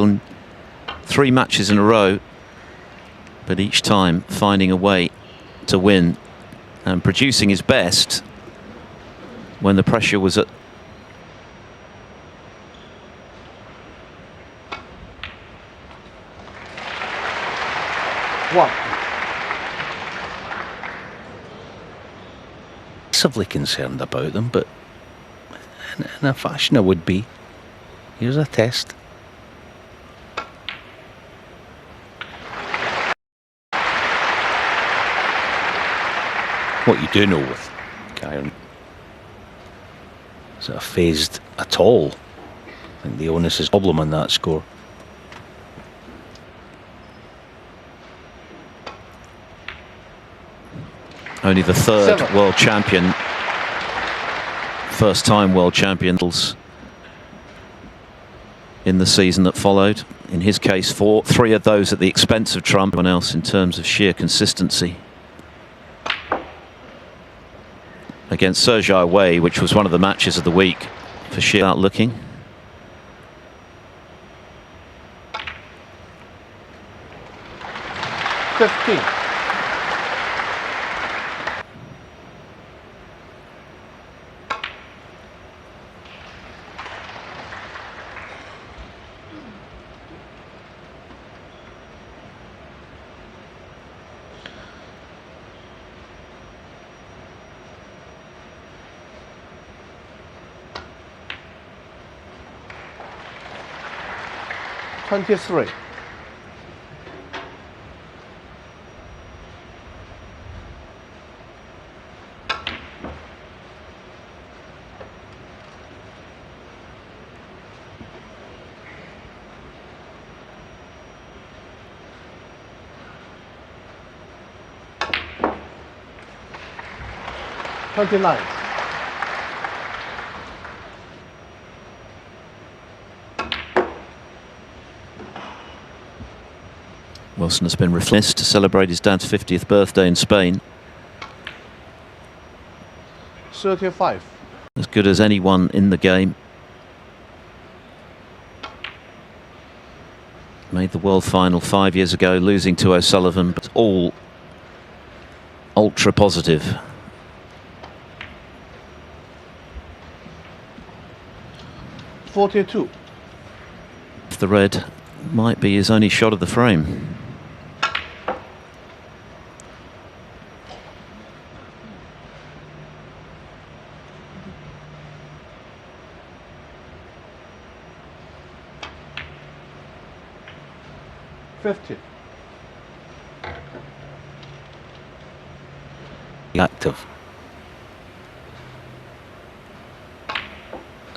in 3 matches in a row, but each time finding a way to win and producing his best when the pressure was at. Massively concerned about them, but in a fashion I would be. Here's a test. What you do know with Kyren is that phased at all. I think the onus is a problem on that score. Only the third world champion, first time world champions in the season that followed. In his case, 3 of those at the expense of Trump. Everyone else in terms of sheer consistency. Against Shanghai, which was one of the matches of the week for sheer outlooking. $23. $29. Wilson has been reflected to celebrate his dad's 50th birthday in Spain. 35. As good as anyone in the game. Made the world final 5 years ago, losing to O'Sullivan, but all ultra positive. $42. The red might be his only shot of the frame. $50. Active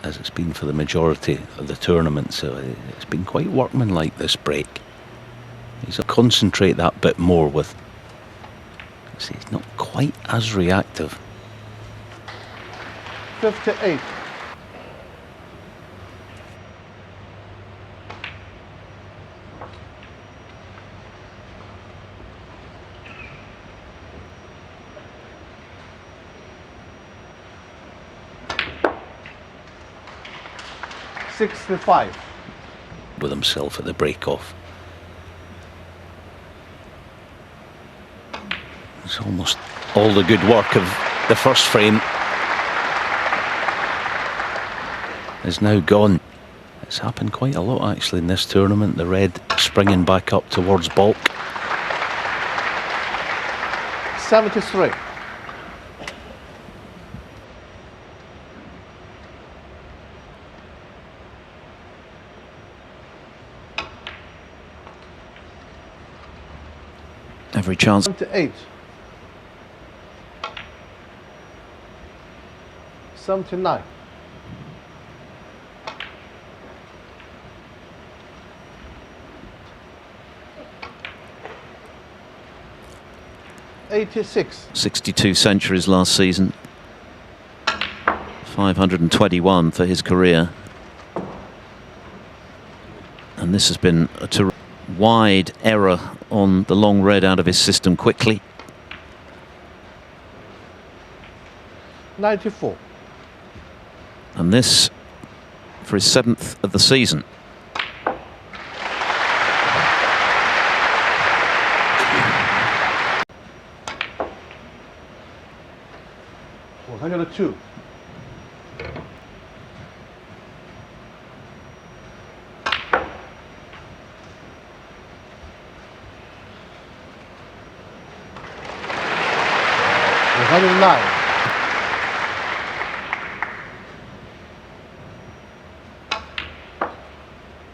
as it's been for the majority of the tournament, so it's been quite workmanlike this break. He's got to concentrate that bit more with. See, he's not quite as reactive. 58. $65. With himself at the break-off. It's almost all the good work of the first frame is now gone. It's happened quite a lot actually in this tournament. The red springing back up towards baulk. 73. Every chance. 78. 79. $86. 62 centuries last season. 521 for his career. And this has been a wide error on the long red out of his system quickly. 94. And this for his 7th of the season. 32. $109.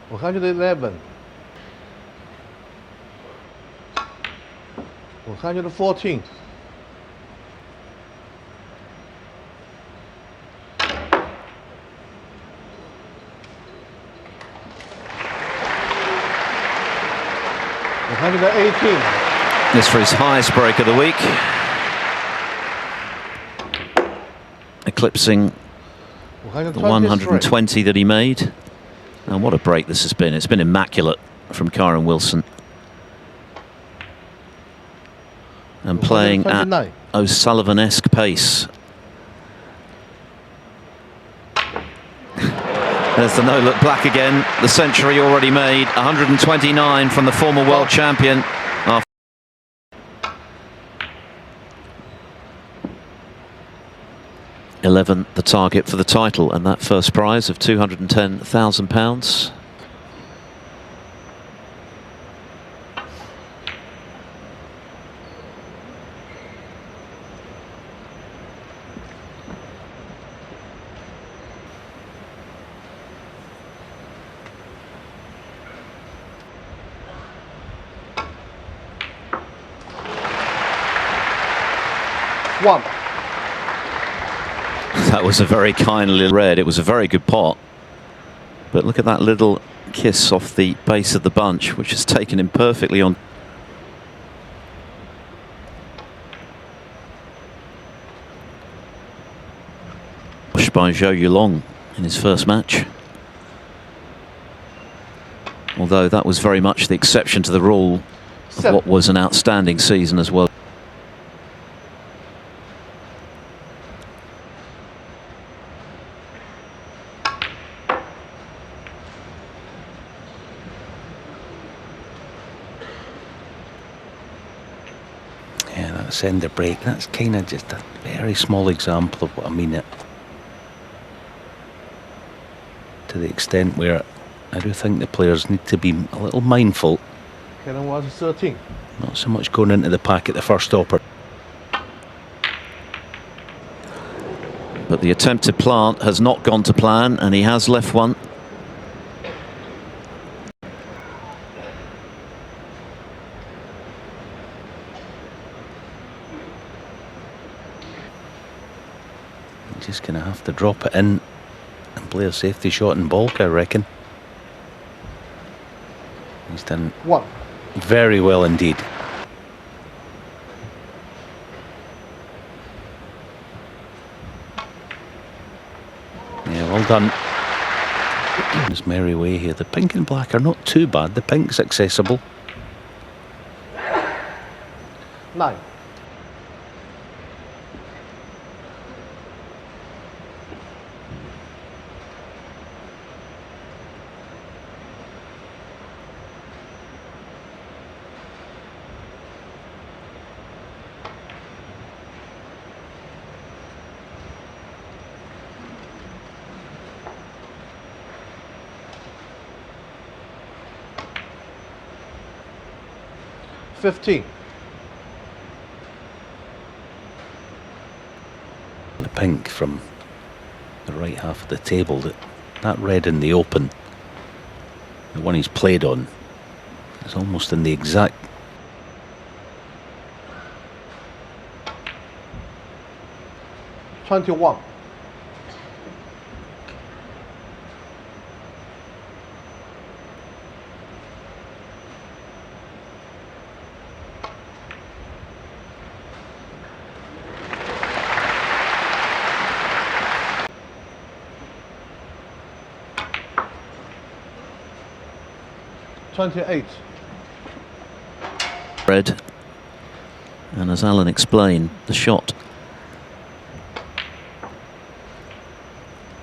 111. 114. 118. This for his highest break of the week, eclipsing the 120 that he made. And what a break this has been. It's been immaculate from Kyren Wilson. And playing at O'Sullivan-esque pace. There's the no-look black again. The century already made. 129 from the former world champion. 11, the target for the title, and that first prize of £210,000. One. That was a very kindly read. It was a very good pot. But look at that little kiss off the base of the bunch, which has taken him perfectly on. By Zhou Yulong in his first match. Although that was very much the exception to the rule of what was an outstanding season as well. Yeah, that sender break, that's kind of just a very small example of what I mean. To the extent where I do think the players need to be a little mindful. Kyren was 13. Not so much going into the pack at the first stopper. But the attempted plant has not gone to plan, and he has left one. Just going to have to drop it in and play a safety shot in bulk, I reckon. He's done one very well indeed. Yeah, well done. His merry way here. The pink and black are not too bad. The pink's accessible. 9. $15. The pink from the right half of the table, that red in the open, the one he's played on, is almost in the exact. $21. $28. Red. And as Alan explained, the shot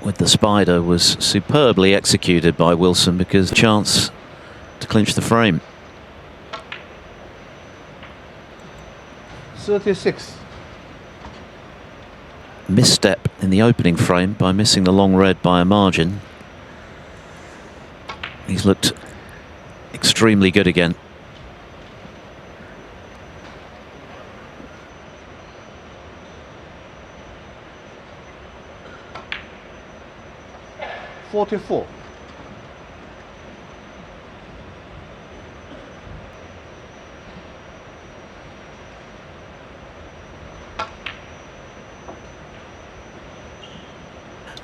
with the spider was superbly executed by Wilson, because chance to clinch the frame. 36. misstep in the opening frame by missing the long red by a margin. He's looked extremely good again. $44.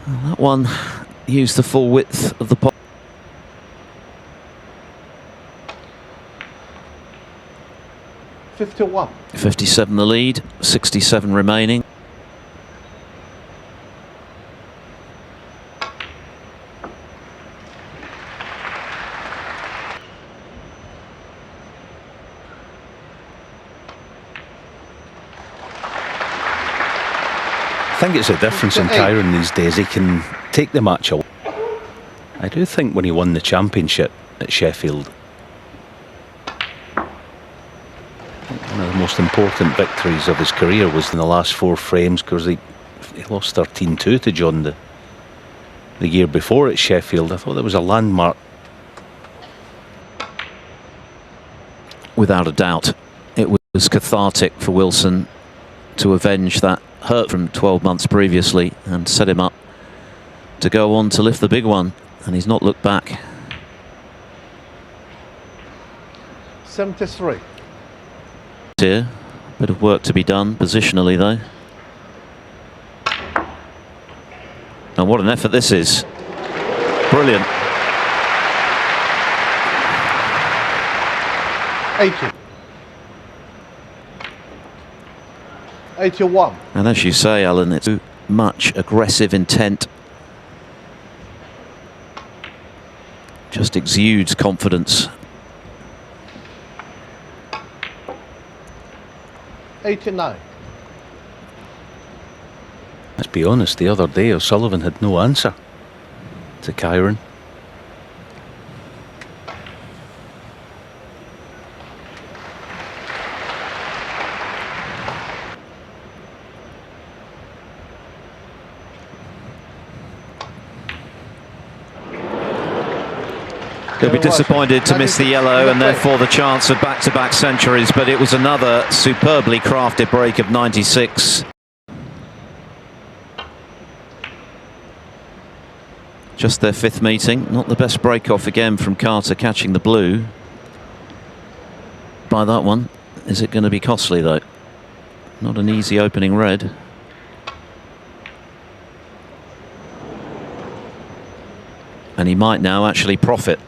Well, that one used the full width of the pot. 51. 57 the lead, 67 remaining. I think it's a difference in Kyren these days. He can take the match away. I do think when he won the championship at Sheffield, one of the most important victories of his career was in the last 4 frames, because he lost 13-2 to John the year before at Sheffield. I thought that was a landmark. Without a doubt, it was cathartic for Wilson to avenge that hurt from 12 months previously and set him up to go on to lift the big one, and he's not looked back. 73. Here, bit of work to be done positionally though. And what an effort this is. Brilliant. 80. 81. And as you say, Alan, it's too much aggressive intent. Just exudes confidence. 89. Let's be honest, the other day O'Sullivan had no answer to Kyren. He'll be disappointed to miss the yellow and therefore the chance of back-to-back centuries, but it was another superbly crafted break of 96. Just their 5th meeting. Not the best break-off again from Carter catching the blue. By that one, is it going to be costly though? Not an easy opening red. And he might now actually profit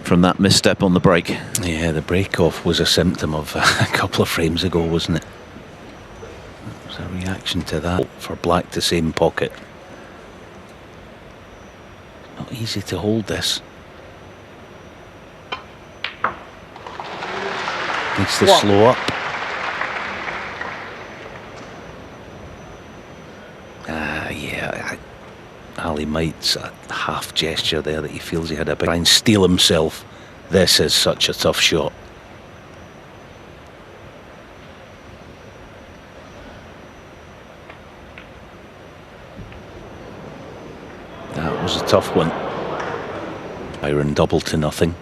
from that misstep on the break. Yeah, the break-off was a symptom of a couple of frames ago, wasn't it? It was a reaction to that for black to same pocket. Not easy to hold this. Needs to slow up. Yeah, Ali Might's a half gesture there that he feels he had a bit. Try and steel himself. This is such a tough shot. That was a tough one. Kyren double to nothing.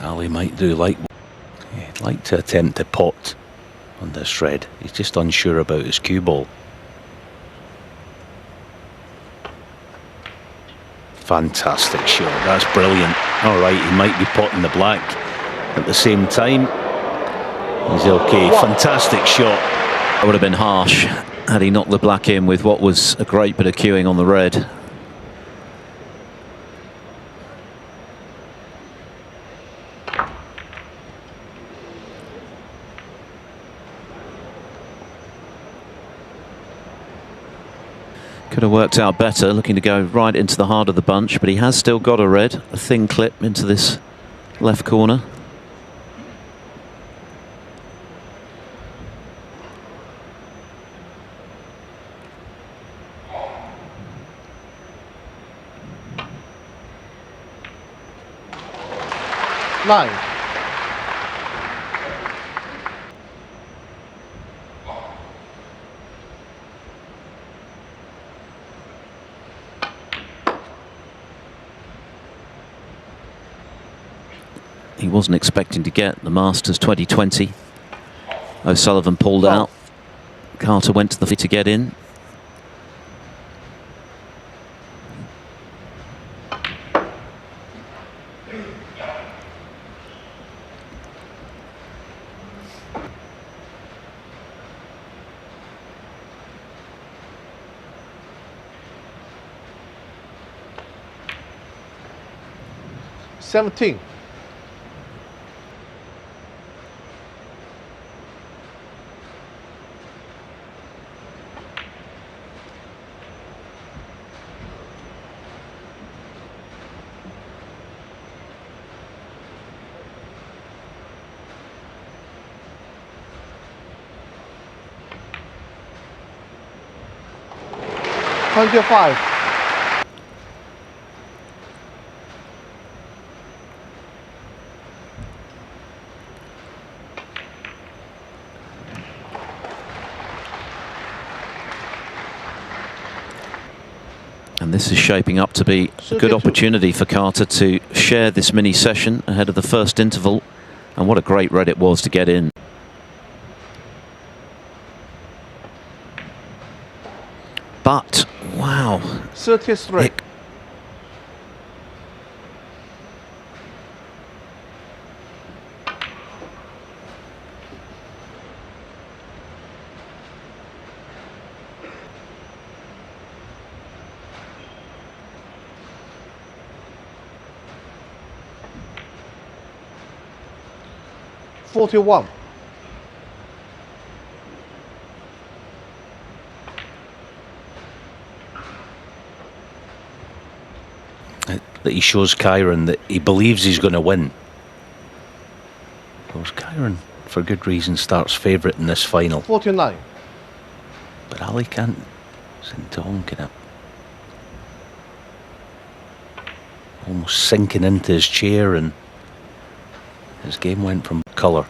Ali might do like. He'd like to attempt a pot on this red. He's just unsure about his cue ball. Fantastic shot. That's brilliant. All right, he might be potting the black at the same time. He's okay. Fantastic shot. That would have been harsh had he knocked the black in with what was a great bit of cueing on the red. Could have worked out better, looking to go right into the heart of the bunch, but he has still got a red, a thin clip into this left corner. Nine. he wasn't expecting to get the Masters 2020. O'Sullivan pulled out. Carter went to the feet to get in. $17. $25. And this is shaping up to be a good opportunity for Carter to share this mini session ahead of the first interval. And what a great red it was to get in. But, wow. 33. $41. That he shows Kyren that he believes he's going to win. Of course, Kyren, for good reason, starts favourite in this final. 49. But Ali can't seem to honking it. Almost sinking into his chair, and his game went from colour.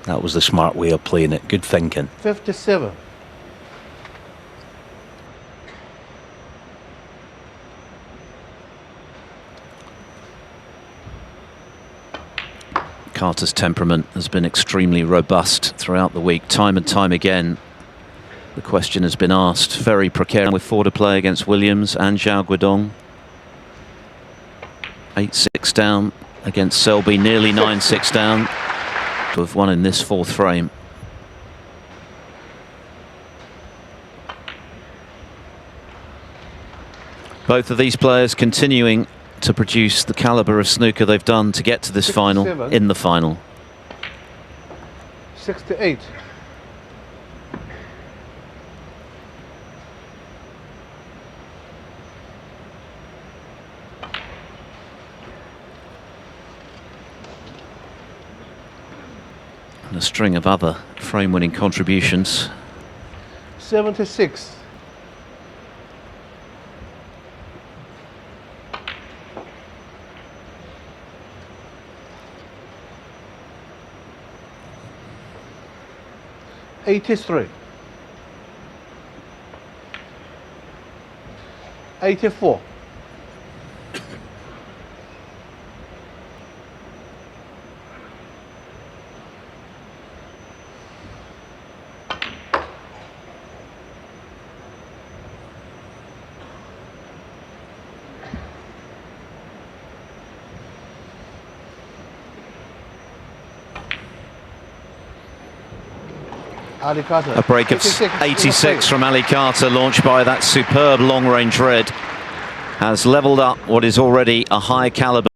That was the smart way of playing it. Good thinking. 57. Carter's temperament has been extremely robust throughout the week. Time and time again, the question has been asked. Very precarious with 4 to play against Williams and Zhao Guodong. 8-6 down against Selby, nearly 9-6 down to have won in this 4th frame. Both of these players continuing to produce the calibre of snooker they've done to get to this final, in the final. 68. And a string of other frame-winning contributions. 76. $83. 84. Ali Carter. A break of 86 from Ali Carter, launched by that superb long-range red, has levelled up what is already a high calibre